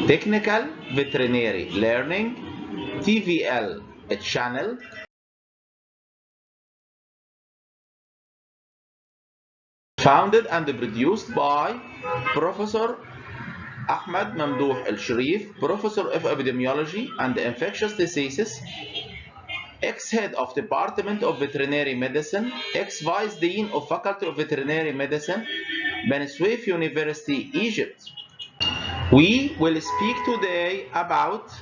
Technical Veterinary Learning TVL channel. Founded and produced by Prof.A M Elsherif, Professor of Epidemiology and Infectious Diseases, ex-head of Department of Veterinary Medicine, ex-vice dean of Faculty of Veterinary Medicine, Ben Suef University, Egypt. We will speak today about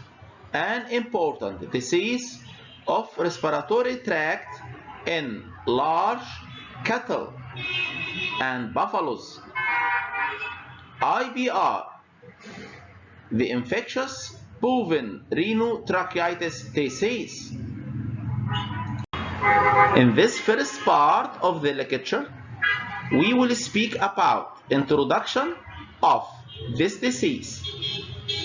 an important disease of respiratory tract in large cattle and buffaloes, IBR, the Infectious Bovine Rhinotracitis Disease. In this first part of the lecture, we will speak about introduction of this disease.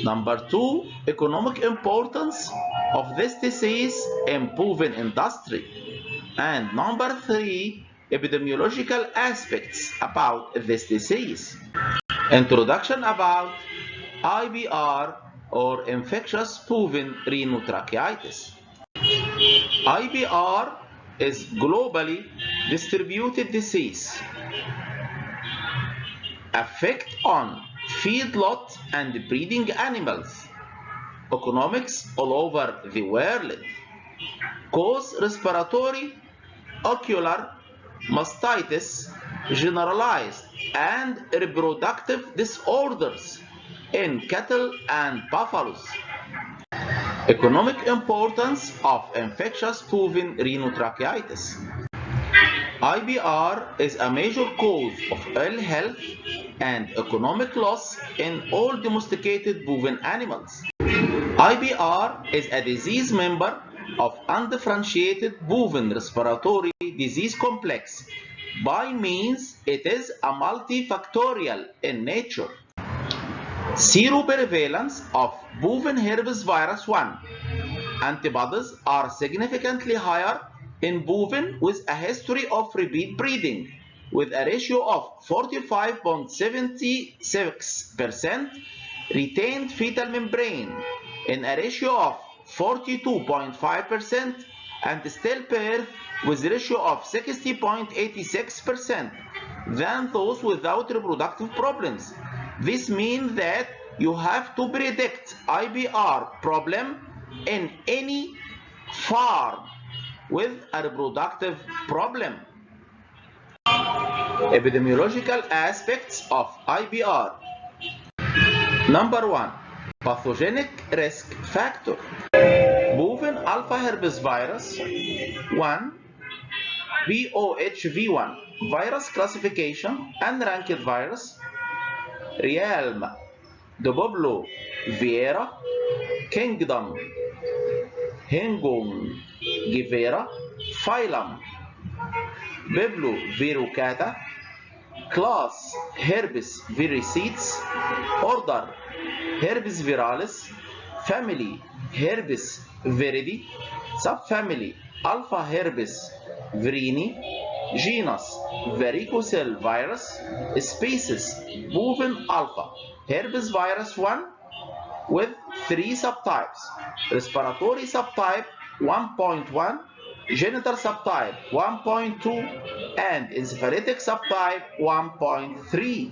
Number 2, economic importance of this disease in bovine industry. And number 3, epidemiological aspects about this disease. Introduction about IBR or Infectious Bovine Rhinotracitis. IBR is globally distributed disease. Effect on feedlot and breeding animals. Economics all over the world. Cause respiratory, ocular, mastitis, generalized and reproductive disorders in cattle and buffaloes. Economic importance of infectious bovine rhinotrachitis. IBR is a major cause of ill health and economic loss in all domesticated bovine animals. IBR is a disease member of undifferentiated bovine respiratory disease complex. By means, it is a multifactorial in nature. Seroprevalence of bovine herpes virus 1. Antibodies are significantly higher in bovine with a history of repeat breeding, with a ratio of 45.76% retained fetal membrane, in a ratio of 42.5%, and stillbirth with a ratio of 60.86% than those without reproductive problems. This means that you have to predict IBR problem in any farm with a reproductive problem. Epidemiological aspects of IBR. Number 1. Pathogenic risk factor. Bovine alpha herpes virus 1, BOHV1, virus classification, unranked virus, realm, Doboblo, Viera, kingdom, Hengum, Givera, phylum, Biblo Virocata, class Herpes viricetes, order Herpes viralis, family Herpes viridi, subfamily Alpha Herpes virini, genus varicocele virus, species bovine alpha herpes virus 1 with 3 subtypes: respiratory subtype 1.1, genital subtype 1.2, and encephalitic subtype 1.3.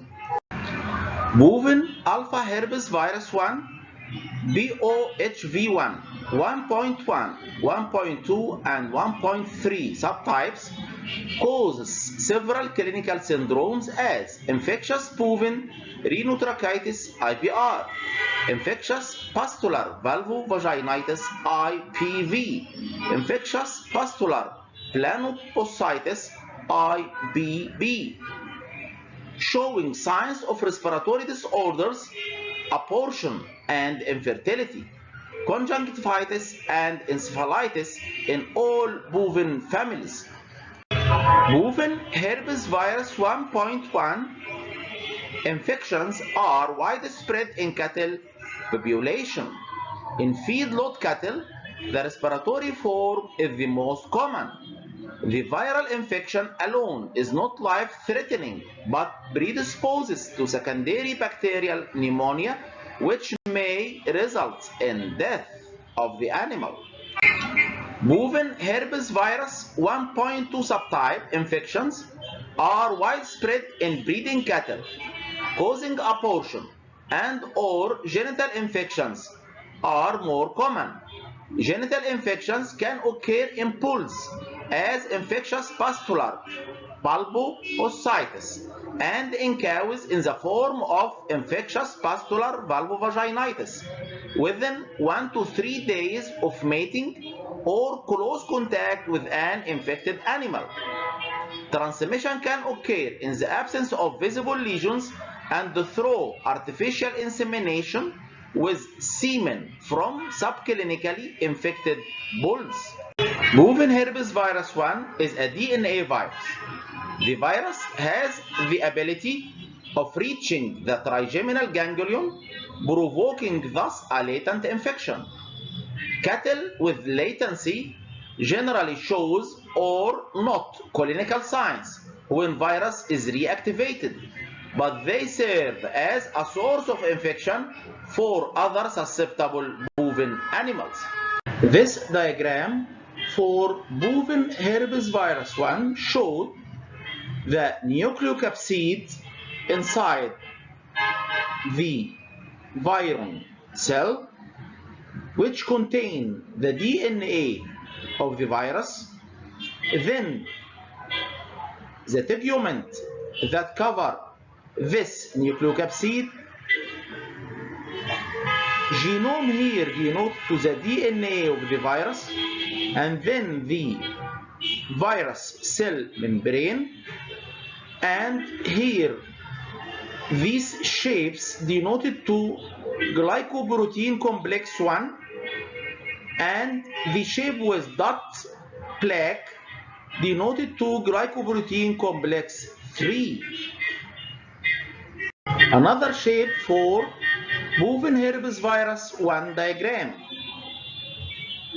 Bovine alpha herpes virus 1, BOHV1, 1.1, 1.2, and 1.3 subtypes causes several clinical syndromes as infectious bovine rhinotrachitis IBR, infectious pustular vulvovaginitis IPV, infectious pustular planopositis IBB, showing signs of respiratory disorders, abortion and infertility, conjunctivitis and encephalitis in all bovine families. Bovine herpes virus 1.1 infections are widespread in cattle population. In feedlot cattle, the respiratory form is the most common. The viral infection alone is not life-threatening, but predisposes to secondary bacterial pneumonia, which may result in death of the animal. Bovine herpes virus 1.2 subtype infections are widespread in breeding cattle, causing abortion, and or genital infections are more common. Genital infections can occur in bulls as infectious pustular bulbocystitis and in cows in the form of infectious pustular vulvovaginitis within 1 to 3 days of mating or close contact with an infected animal. Transmission can occur in the absence of visible lesions and through artificial insemination with semen from subclinically infected bulls. Bovine herpes virus 1 is a DNA virus. The virus has the ability of reaching the trigeminal ganglion, provoking thus a latent infection. Cattle with latency generally shows or not clinical signs when virus is reactivated, but they serve as a source of infection for other susceptible bovine animals. This diagram for bovine herpes virus 1 showed the nucleocapsid inside the virion cell, which contain the DNA of the virus, then the tegument that cover this nucleocapsid, genome here denotes to the DNA of the virus, and then the virus cell membrane, and here these shapes denoted to glycoprotein complex 1, and the shape with dot plaque denoted to glycoprotein complex 3. Another shape for bovine herpes virus 1 diagram.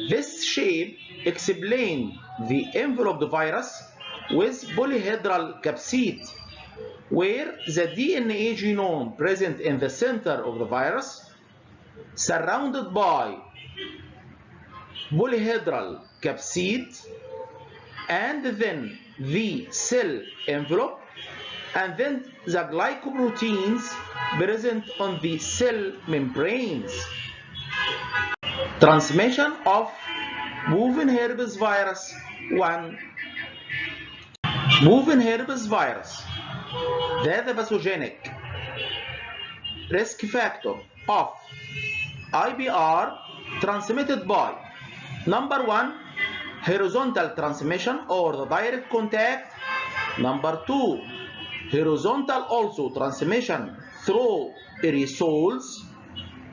This shape explains the enveloped virus with polyhedral capsid, where the DNA genome present in the center of the virus, surrounded by polyhedral capsid, and then the cell envelope, and then the glycoproteins present on the cell membranes. Transmission of bovine herpes virus 1. Bovine herpes virus, the pathogenic risk factor of IBR, transmitted by number 1, horizontal transmission or the direct contact. Number 2, horizontal also transmission through aerosols.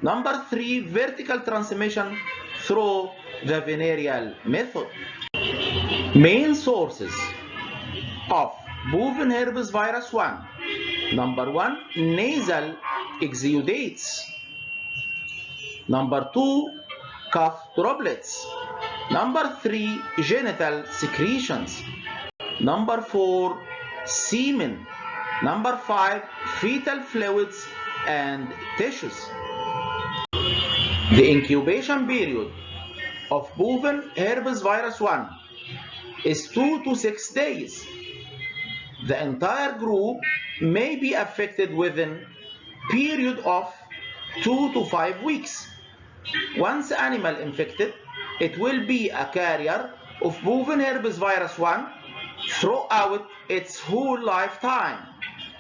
Number 3, vertical transmission through the venereal method. Main sources of bovine herpes virus 1. Number 1, nasal exudates. Number 2, cough droplets. Number 3, genital secretions. Number 4, semen. Number 5, fetal fluids and tissues. The incubation period of bovine herpes virus 1 is 2 to 6 days. The entire group may be affected within a period of 2 to 5 weeks. Once animal infected, it will be a carrier of bovine herpes virus 1 throughout its whole lifetime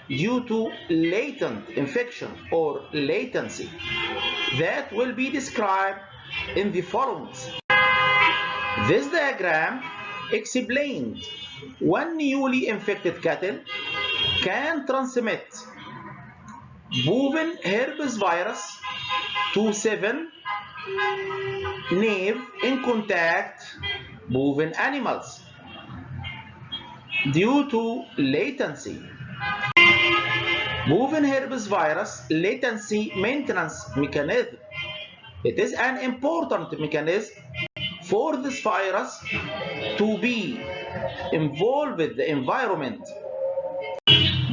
due to latent infection or latency that will be described in the following. This diagram explains one newly infected cattle can transmit bovine herpes virus to 7 naive in contact bovine animals due to latency. Bovine herpes virus latency maintenance mechanism. It is an important mechanism for this virus to be involved with the environment.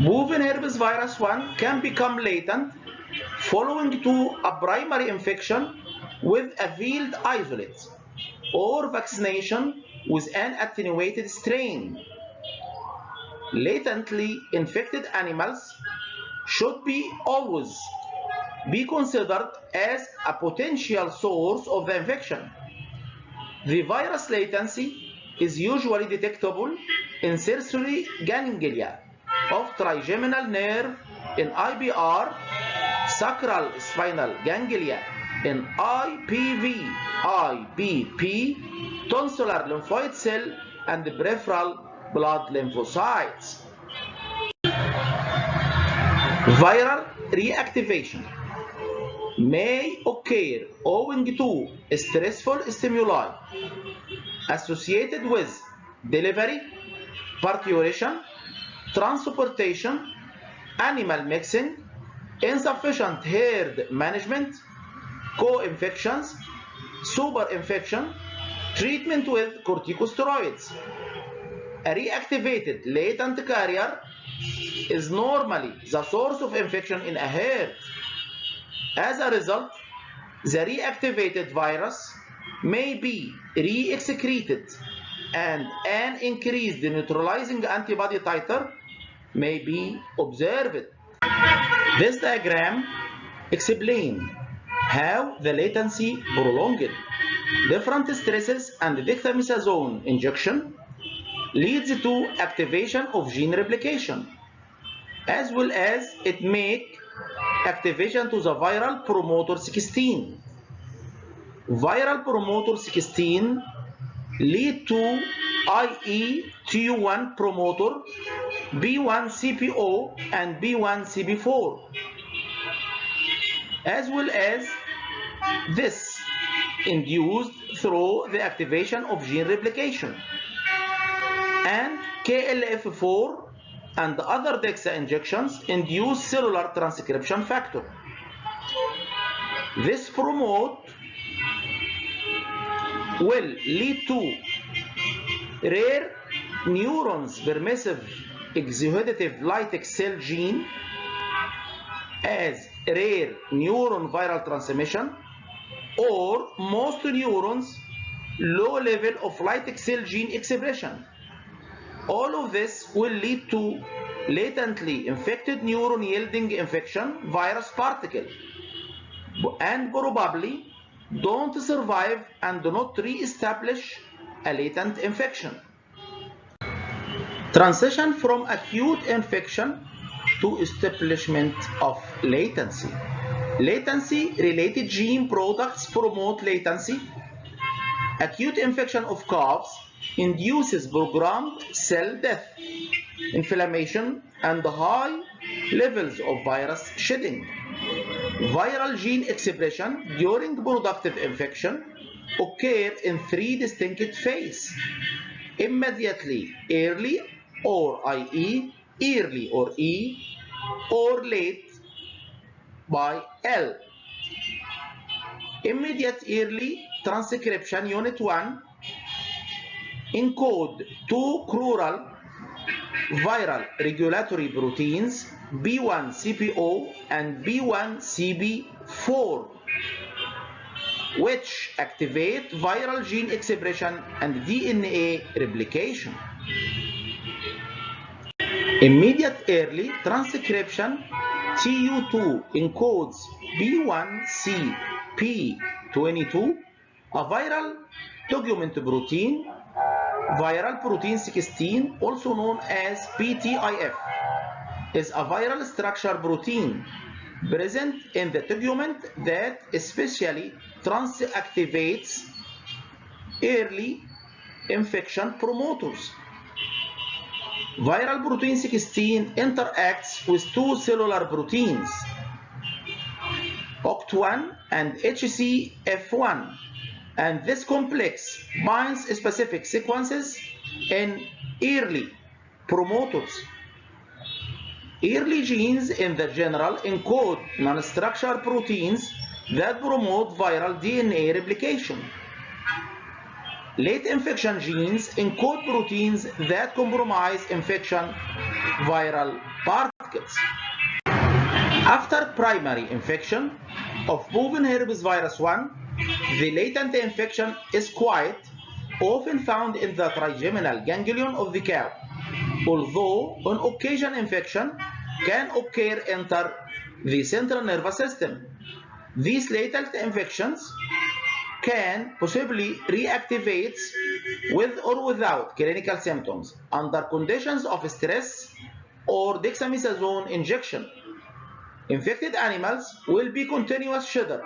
Bovine herpes virus 1 can become latent following to a primary infection with a veiled isolate or vaccination with an attenuated strain. Latently infected animals should always be considered as a potential source of the infection. The virus latency is usually detectable in sensory ganglia of trigeminal nerve in IBR, sacral spinal ganglia in IBP, tonsillar lymphoid cell, and peripheral blood lymphocytes. Viral reactivation may occur owing to stressful stimuli associated with delivery, parturition, transportation, animal mixing, insufficient herd management, co-infections, super-infection, treatment with corticosteroids. A reactivated latent carrier is normally the source of infection in a herd. As a result, the reactivated virus may be re-excreted and an increased neutralizing antibody titer may be observed. This diagram explains how the latency prolonged different stresses and dexamethasone injection leads to activation of gene replication, as well as it make activation to the viral promoter 16. Viral promoter 16 lead to IE-TU1 promoter, B1-CPO, and B1-CB4, as well as this induced through the activation of gene replication, and KLF4 and other DEXA injections induce cellular transcription factor. This promote will lead to rare neurons permissive exudative lytic cell gene as rare neuron viral transmission, or most neurons low level of lytic cell gene expression. All of this will lead to latently infected neuron yielding infection virus particle and probably don't survive and do not re-establish a latent infection. Transition from acute infection to establishment of latency. Latency-related gene products promote latency. Acute infection of calves induces programmed cell death, inflammation, and high levels of virus shedding. Viral gene expression during productive infection occur in three distinct phases: immediately early, or i.e. early or E, or late by L. Immediate early transcription unit 1 encode two crural viral regulatory proteins B1-CPO and B1-CB4, which activate viral gene expression and DNA replication. Immediate early transcription TU2 encodes B1-CP22, a viral document protein, viral protein 16, also known as PTIF, is a viral structure protein present in the tegument that especially transactivates early infection promoters. Viral protein 16 interacts with two cellular proteins, OCT1 and HCF1, and this complex binds specific sequences in early promoters. Early genes in the general encode non-structured proteins that promote viral DNA replication. Late infection genes encode proteins that compromise infection viral particles. After primary infection of bovine herpes virus 1, the latent infection is quiet, often found in the trigeminal ganglion of the cow, although on occasion infection can occur enter the central nervous system. These latent infections can possibly reactivate with or without clinical symptoms under conditions of stress or dexamethasone injection. Infected animals will be continuous shudder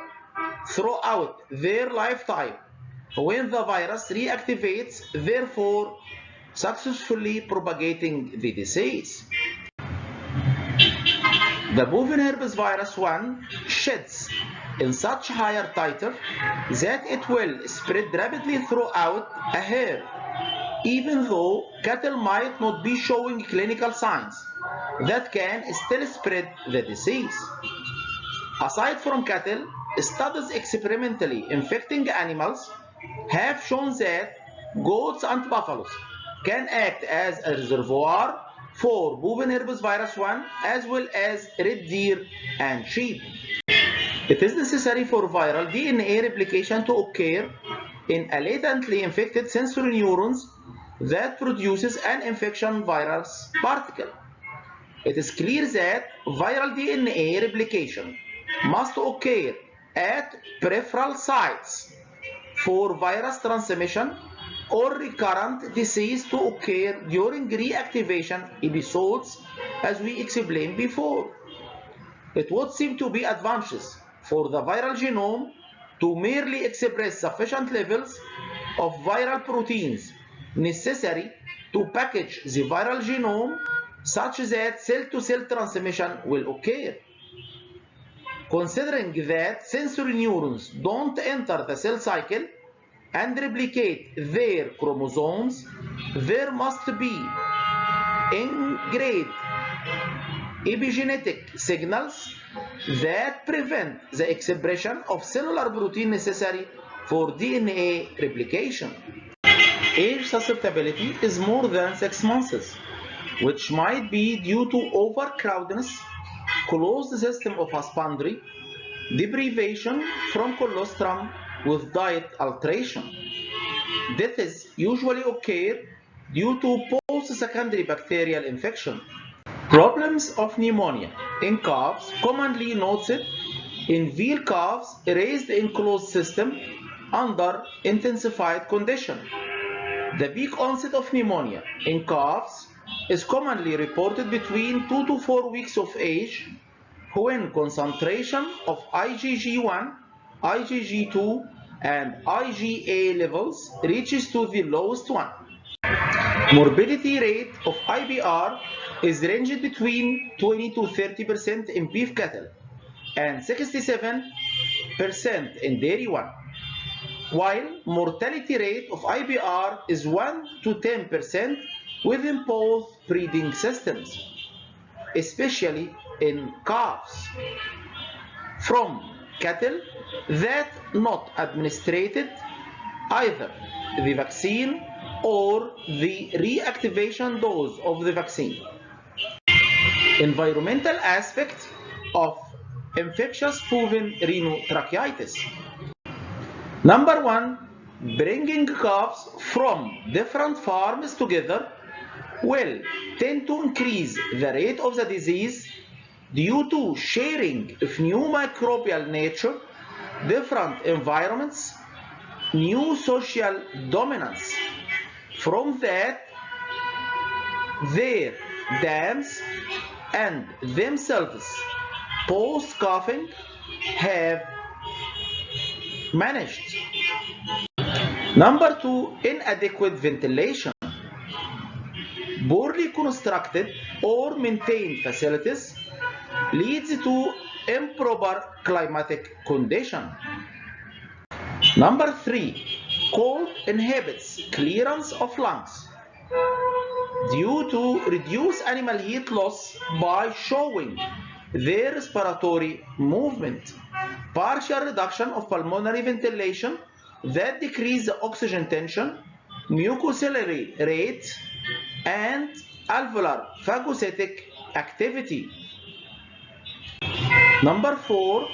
throughout their lifetime when the virus reactivates, therefore successfully propagating the disease. The bovine herpes virus 1 sheds in such higher titer that it will spread rapidly throughout a herd, even though cattle might not be showing clinical signs that can still spread the disease. Aside from cattle, studies experimentally infecting animals have shown that goats and buffaloes can act as a reservoir for bovine herpes virus 1 as well as red deer and sheep. It is necessary for viral DNA replication to occur in a latently infected sensory neurons that produces an infection virus particle. It is clear that viral DNA replication must occur at peripheral sites for virus transmission or recurrent disease to occur during reactivation episodes, as we explained before. It would seem to be advantageous for the viral genome to merely express sufficient levels of viral proteins necessary to package the viral genome such that cell-to-cell transmission will occur. Considering that sensory neurons don't enter the cell cycle and replicate their chromosomes, there must be ingrained epigenetic signals that prevent the expression of cellular protein necessary for DNA replication. Age susceptibility is more than 6 months, which might be due to overcrowdedness, closed system of husbandry, deprivation from colostrum with diet alteration. Deaths usually occur due to post-secondary bacterial infection. Problems of pneumonia in calves commonly noted in veal calves raised in closed system under intensified condition. The peak onset of pneumonia in calves is commonly reported between 2 to 4 weeks of age when concentration of IgG1, IgG2, and IgA levels reaches to the lowest one. Morbidity rate of IBR is ranged between 20 to 30% in beef cattle and 67% in dairy one, while mortality rate of IBR is 1 to 10% within both breeding systems, especially in calves, from cattle that not administered either the vaccine or the reactivation dose of the vaccine. Environmental aspect of infectious bovine rhinotrachitis. Number 1, bringing calves from different farms together will tend to increase the rate of the disease due to sharing of new microbial nature, different environments, new social dominance. From that, their dams and themselves post-coughing have managed. Number 2, inadequate ventilation. Poorly constructed or maintained facilities leads to improper climatic condition. Number 3, cold inhibits clearance of lungs due to reduced animal heat loss by showing their respiratory movement, partial reduction of pulmonary ventilation that decrease the oxygen tension, mucociliary rate, and alveolar phagocytic activity. Number 4,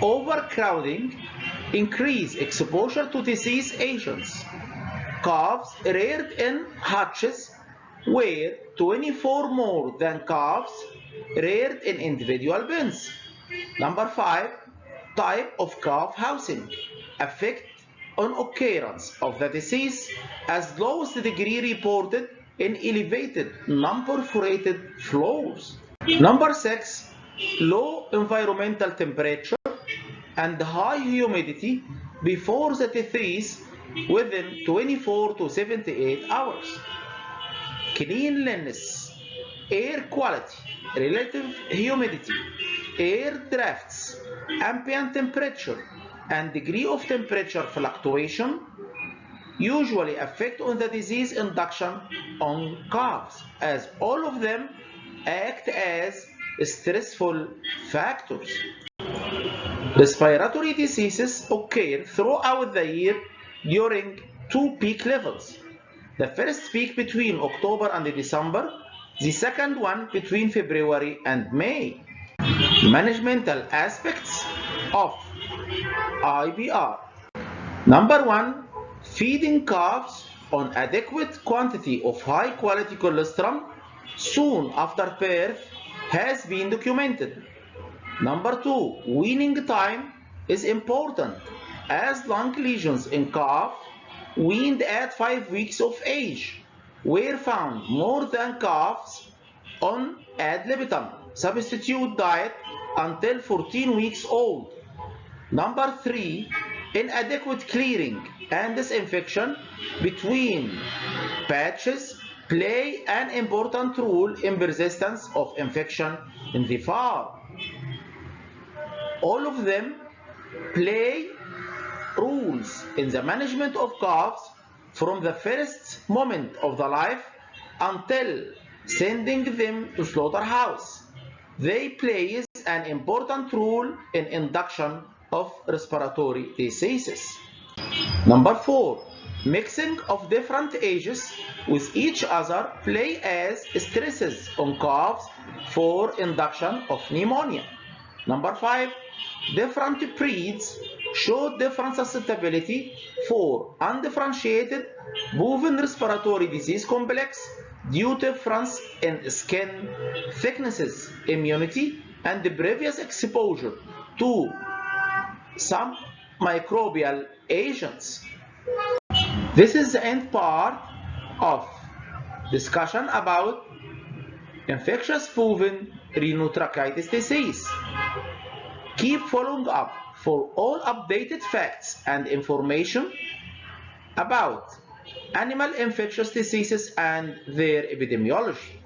overcrowding, increase exposure to disease agents. Calves reared in hutches weigh 24 more than calves reared in individual pens. Number 5, type of calf housing, effect on occurrence of the disease as lowest degree reported in elevated non-perforated floors. Number 6, low environmental temperature and high humidity before the disease within 24 to 78 hours. Cleanliness, air quality, relative humidity, air drafts, ambient temperature, and degree of temperature fluctuation usually affect on the disease induction on calves, as all of them act as stressful factors. Respiratory diseases occur throughout the year during two peak levels. The first peak between October and December, the second one between February and May. Managemental aspects of IBR. Number 1, feeding calves on adequate quantity of high quality colostrum soon after birth has been documented. Number 2, weaning time is important as lung lesions in calf weaned at 5 weeks of age were found more than calves on ad libitum substitute diet until 14 weeks old. Number 3, inadequate clearing and disinfection between patches play an important role in persistence of infection in the farm. All of them play roles in the management of calves from the first moment of the life until sending them to slaughterhouse. They play an important role in induction of respiratory diseases. Number 4, mixing of different ages with each other play as stresses on calves for induction of pneumonia. Number 5, different breeds show different susceptibility for undifferentiated bovine respiratory disease complex due to difference in skin thicknesses, immunity, and the previous exposure to some microbial agents. This is the end part of discussion about infectious bovine rhinotracitis disease. Keep following up for all updated facts and information about animal infectious diseases and their epidemiology.